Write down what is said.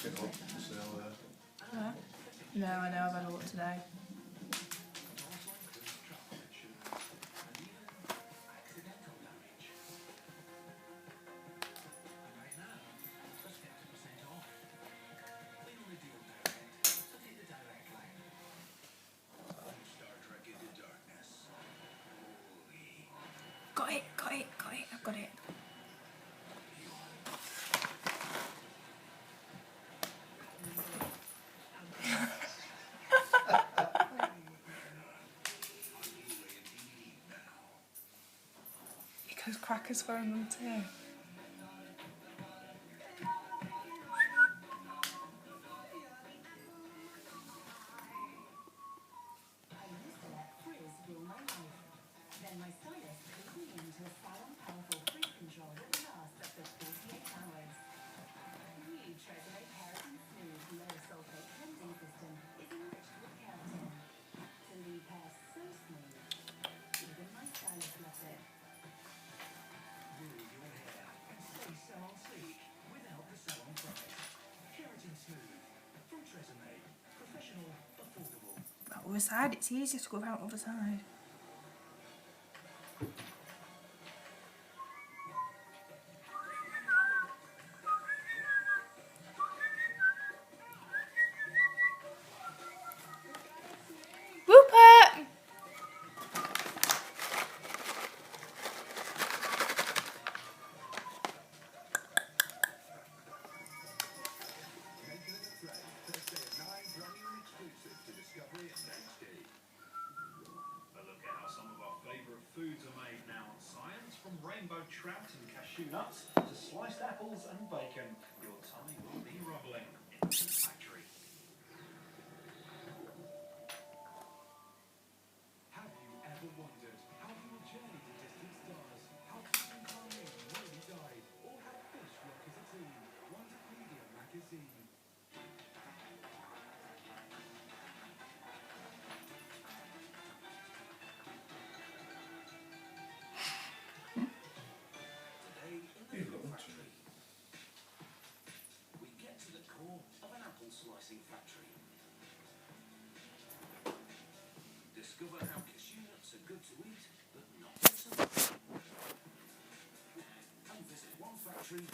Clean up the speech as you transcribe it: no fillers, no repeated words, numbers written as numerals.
get up to sale there. Huh? No, I know, I've had a look today. Got it, I've got it. Because Cracker's wearing them too. Then my stylist put me into a salon powerful frizz control that lasts up to 48 hours. New Tresemme Keratin Smooth Low Sulfate Cleansing System is enriched with keratin to leave hair so smooth. Even my stylist loves it. Move your hair and stay salon sleek without the salon price. Keratin Smooth from Tresemme. Professional, affordable. That other side, it's easier to go around the other side. Rupert! Thursday at 9, brand new and exclusive to Discovery and HD. A look at how some of our favourite foods are made now on Science, from rainbow trout and cashew nuts to sliced apples and bacon. Your tummy will be rumbling in the factory. Have you ever wondered how your journey to distant stars, how Tutankhamun really died, or how fish work as a team? Wonderpedia magazine. Today in the factory, we get to the core of an apple slicing factory. Discover how cashew nuts are good to eat, but not for some. And visit one factory